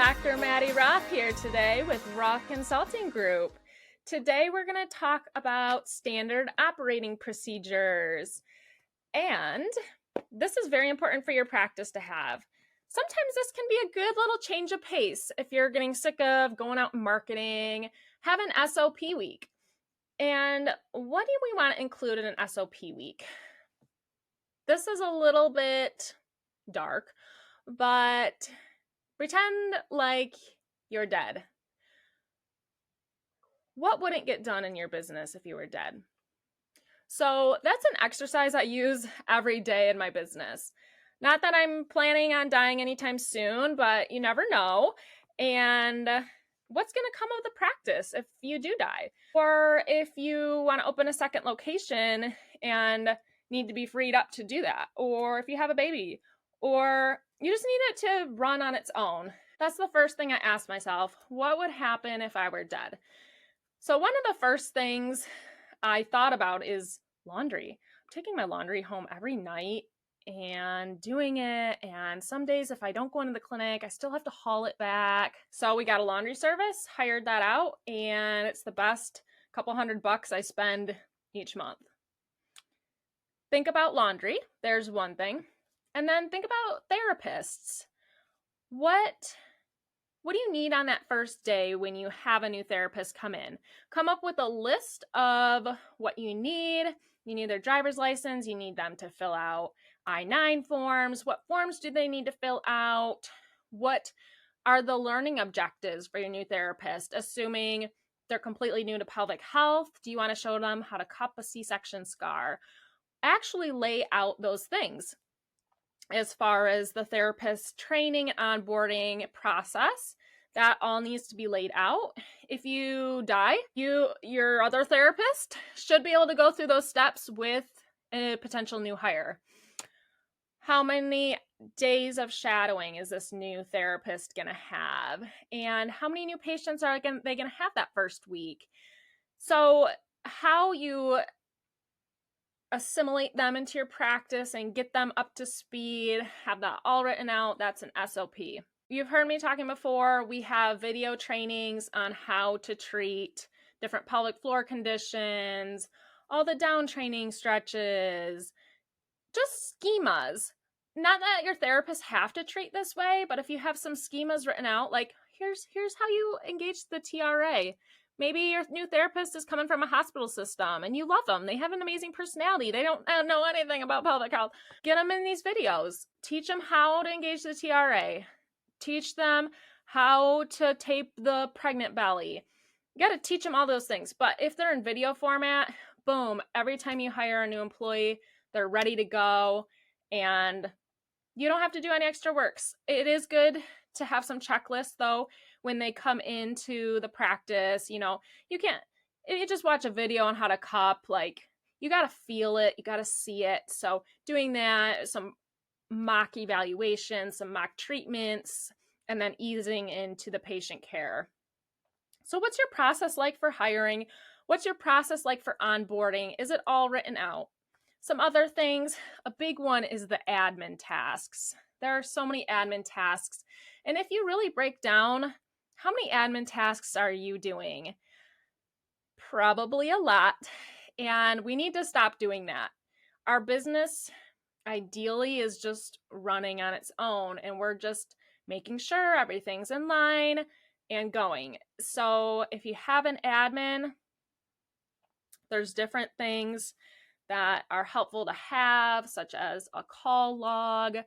Dr. Maddie Roth here today with Roth Consulting Group. Today we're going to talk about standard operating procedures. And this is very important for your practice to have. Sometimes this can be a good little change of pace if you're getting sick of going out and marketing. Have an SOP week. And what do we want to include in an SOP week? This is a little bit dark, but pretend like you're dead. What wouldn't get done in your business if you were dead? So that's an exercise I use every day in my business. Not that I'm planning on dying anytime soon, but you never know. And what's going to come of the practice if you do die? Or if you want to open a second location and need to be freed up to do that. Or if you have a baby. Or you just need it to run on its own. That's the first thing I asked myself. What would happen if I were dead? So one of the first things I thought about is laundry. I'm taking my laundry home every night and doing it. And some days if I don't go into the clinic, I still have to haul it back. So we got a laundry service, hired that out, and it's the best couple $100 I spend each month. Think about laundry. There's one thing. And then think about therapists. What do you need on that first day when you have a new therapist come in? Come up with a list of what you need. You need their driver's license. You need them to fill out I-9 forms. What forms do they need to fill out? What are the learning objectives for your new therapist? Assuming they're completely new to pelvic health, do you want to show them how to cup a C-section scar? Actually lay out those things. As far as the therapist training and onboarding process, that all needs to be laid out. If you die, your other therapist should be able to go through those steps with a potential new hire. How many days of shadowing is this new therapist going to have? And how many new patients are they going to have that first week? So how you assimilate them into your practice and get them up to speed, have that all written out, that's an SOP. You've heard me talking before, we have video trainings on how to treat different pelvic floor conditions, all the down training stretches, just schemas. Not that your therapists have to treat this way, but if you have some schemas written out, like here's how you engage the TRA. Maybe your new therapist is coming from a hospital system and you love them. They have an amazing personality. They don't know anything about pelvic health. Get them in these videos. Teach them how to engage the TRA. Teach them how to tape the pregnant belly. You got to teach them all those things. But if they're in video format, boom, every time you hire a new employee, they're ready to go and you don't have to do any extra works. It is good to have some checklists though when they come into the practice. You can't, if you just watch a video on how to cup, like you got to feel it, you got to see it. So doing that, some mock evaluations, some mock treatments, and then easing into the patient care. So what's your process like for hiring? What's your process like for onboarding? Is it all written out? Some other things, a big one is the admin tasks. There are so many admin tasks. And if you really break down, how many admin tasks are you doing? Probably a lot. And we need to stop doing that. Our business ideally is just running on its own and we're just making sure everything's in line and going. So if you have an admin, there's different things that are helpful to have, such as a call log.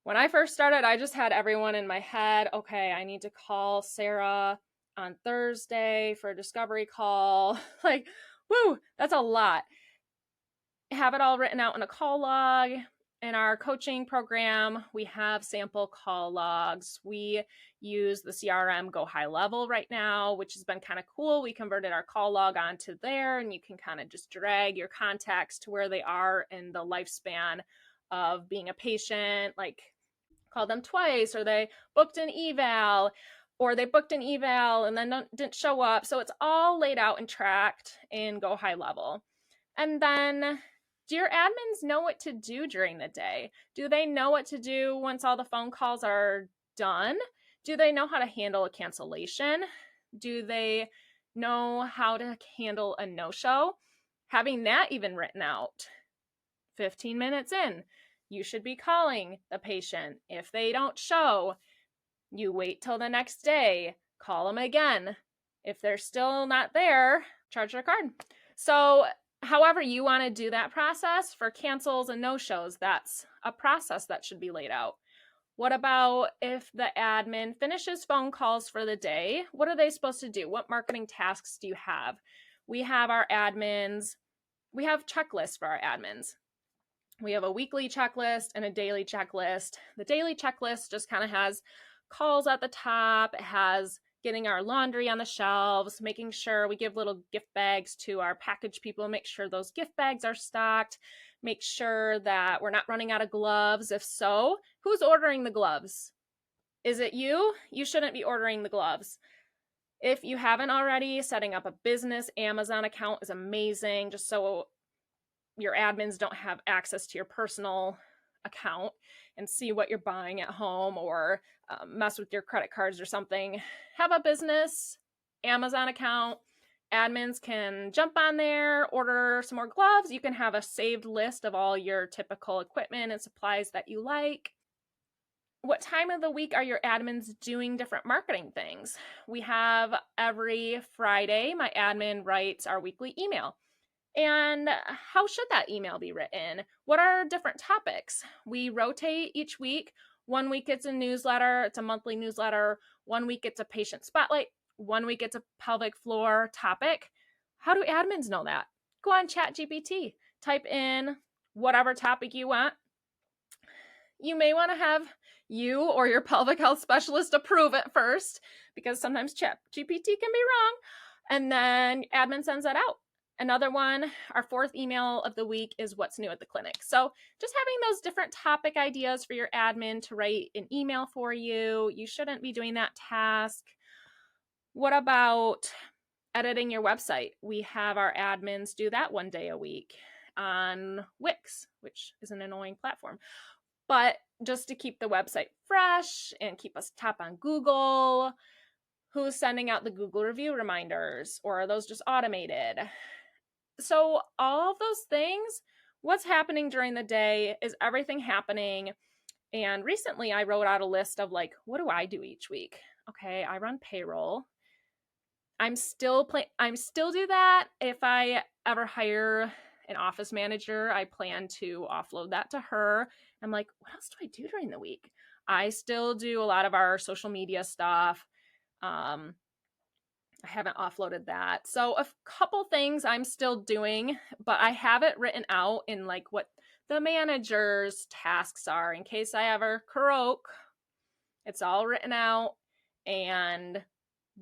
When I first started, I just had everyone in my head, okay, I need to call Sarah on Thursday for a discovery call. Like, woo, that's a lot. Have it all written out in a call log. In our coaching program, we have sample call logs. We use the CRM Go High Level right now, which has been kind of cool. We converted our call log onto there, and you can kind of just drag your contacts to where they are in the lifespan of being a patient, like call them twice, or they booked an eval, or they booked an eval and then didn't show up. So it's all laid out and tracked in Go High Level. And then do your admins know what to do during the day? Do they know what to do once all the phone calls are done? Do they know how to handle a cancellation? Do they know how to handle a no-show? Having that even written out. 15 minutes in, you should be calling the patient. If they don't show, you wait till the next day, call them again. If they're still not there, charge their card. So however you want to do that process for cancels and no-shows, that's a process that should be laid out. What about if the admin finishes phone calls for the day? What are they supposed to do? What marketing tasks do you have? We have our admins, we have checklists for our admins. We have a weekly checklist and a daily checklist. The daily checklist just kind of has calls at the top. It has getting our laundry on the shelves, making sure we give little gift bags to our package people, make sure those gift bags are stocked, make sure that we're not running out of gloves. If so, who's ordering the gloves? Is it you? You shouldn't be ordering the gloves. If you haven't already, setting up a business Amazon account is amazing, just so your admins don't have access to your personal account and see what you're buying at home or mess with your credit cards or something. Have a business Amazon account. Admins can jump on there, order some more gloves. You can have a saved list of all your typical equipment and supplies that you like. What time of the week are your admins doing different marketing things? We have every Friday, my admin writes our weekly email. And how should that email be written? What are different topics? We rotate each week. 1 week it's a newsletter, it's a monthly newsletter. 1 week it's a patient spotlight. 1 week it's a pelvic floor topic. How do admins know that? Go on ChatGPT, type in whatever topic you want. You may want to have you or your pelvic health specialist approve it first, because sometimes ChatGPT can be wrong. And then admin sends that out. Another one, our fourth email of the week is what's new at the clinic. So just having those different topic ideas for your admin to write an email for you. You shouldn't be doing that task. What about editing your website? We have our admins do that 1 day a week on Wix, which is an annoying platform. But just to keep the website fresh and keep us top on Google, who's sending out the Google review reminders, or are those just automated? So all of those things, what's happening during the day, is everything happening? And recently I wrote out a list of like, what do I do each week? Okay, I run payroll. I'm still do that. If I ever hire an office manager, I plan to offload that to her. I'm like, what else do I do during the week? I still do a lot of our social media stuff. I haven't offloaded that. So a couple things I'm still doing, but I have it written out in like what the manager's tasks are in case I ever croak. It's all written out, and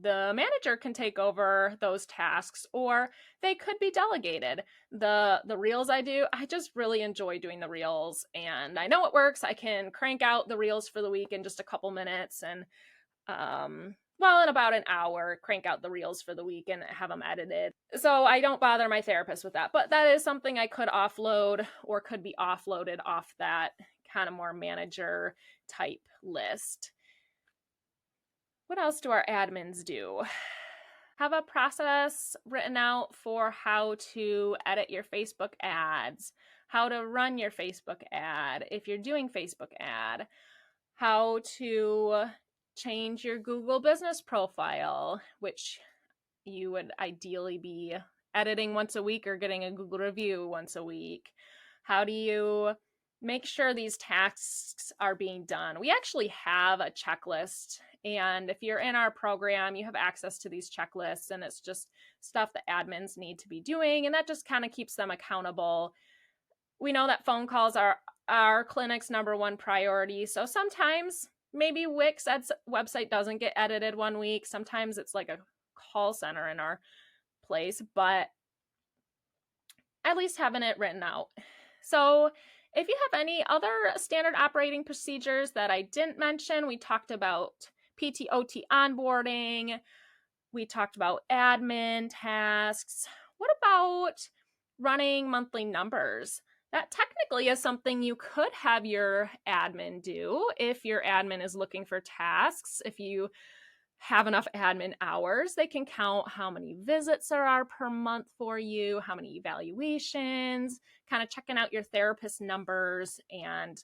the manager can take over those tasks, or they could be delegated. The reels I do, I just really enjoy doing the reels, and I know it works. I can crank out the reels for the week in just a couple minutes, and in about an hour, crank out the reels for the week and have them edited. So I don't bother my therapist with that, but that is something I could offload or could be offloaded off that kind of more manager type list. What else do our admins do? Have a process written out for how to edit your Facebook ads, how to run your Facebook ad if you're doing Facebook ad, how to change your Google business profile, which you would ideally be editing once a week or getting a Google review once a week. How do you make sure these tasks are being done? We actually have a checklist, and if you're in our program, you have access to these checklists, and it's just stuff that admins need to be doing, and that just kind of keeps them accountable. We know that phone calls are our clinic's number one priority, so sometimes maybe Wix website doesn't get edited 1 week. Sometimes it's like a call center in our place, but at least having it written out. So if you have any other standard operating procedures that I didn't mention, we talked about PT/OT onboarding. We talked about admin tasks. What about running monthly numbers? That technically is something you could have your admin do if your admin is looking for tasks. If you have enough admin hours, they can count how many visits there are per month for you, how many evaluations, kind of checking out your therapist numbers. And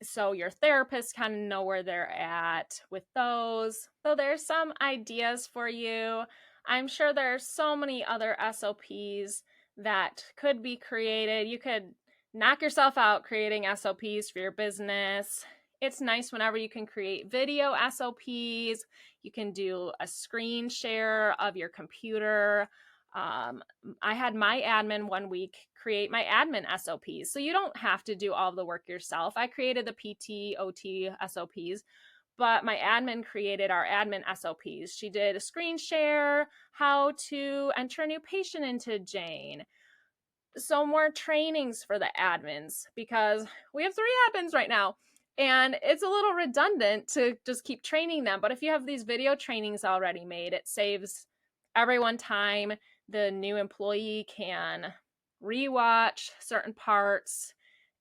so your therapists kind of know where they're at with those. So there's some ideas for you. I'm sure there's so many other SOPs that could be created. You could knock yourself out creating SOPs for your business. It's nice whenever you can create video SOPs. You can do a screen share of your computer. I had my admin one week create my admin SOPs. So you don't have to do all of the work yourself. I created the PT, OT SOPs, but my admin created our admin SOPs. She did a screen share, how to enter a new patient into Jane. So more trainings for the admins, because we have 3 admins right now. And it's a little redundant to just keep training them. But if you have these video trainings already made, it saves everyone time. The new employee can rewatch certain parts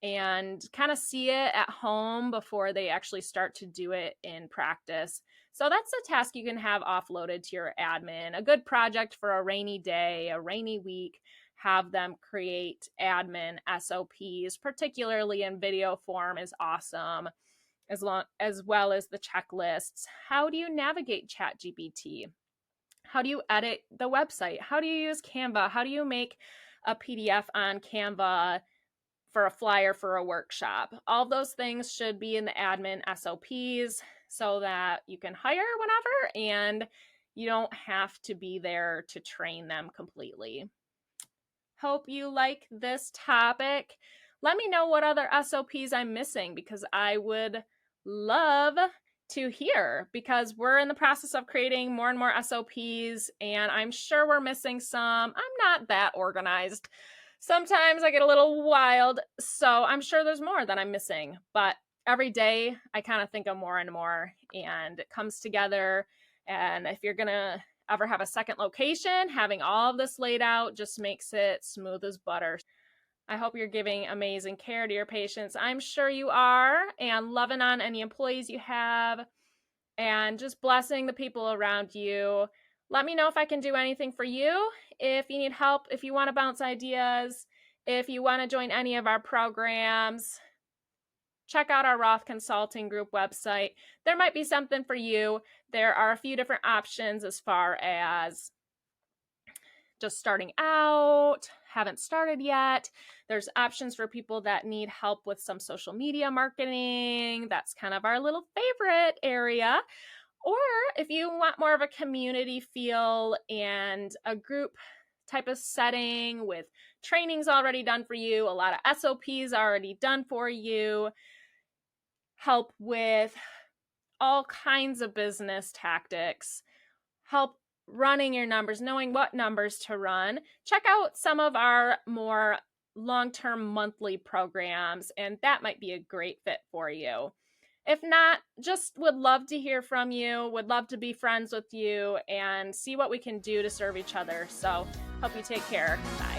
and kind of see it at home before they actually start to do it in practice. So that's a task you can have offloaded to your admin. A good project for a rainy day, a rainy week, have them create admin SOPs, particularly in video form, is awesome, as well as the checklists. How do you navigate ChatGPT? How do you edit the website? How do you use Canva? How do you make a PDF on Canva for a flyer for a workshop? All those things should be in the admin SOPs so that you can hire whenever and you don't have to be there to train them completely. Hope you like this topic. Let me know what other SOPs I'm missing, because I would love to hear, because we're in the process of creating more and more SOPs and I'm sure we're missing some. I'm not that organized. Sometimes I get a little wild, so I'm sure there's more that I'm missing, but every day I kind of think of more and more and it comes together. And if you're gonna ever have a second location, having all of this laid out just makes it smooth as butter. I hope you're giving amazing care to your patients. I'm sure you are, and loving on any employees you have and just blessing the people around you. Let me know if I can do anything for you. If you need help, if you want to bounce ideas, if you want to join any of our programs, check out our Roth Consulting Group website. There might be something for you. There are a few different options as far as just starting out, haven't started yet. There's options for people that need help with some social media marketing. That's kind of our little favorite area. Or if you want more of a community feel and a group type of setting with trainings already done for you, a lot of SOPs already done for you, help with all kinds of business tactics, help running your numbers, knowing what numbers to run, check out some of our more long-term monthly programs, and that might be a great fit for you. If not, just would love to hear from you, would love to be friends with you and see what we can do to serve each other. So hope you take care. Bye.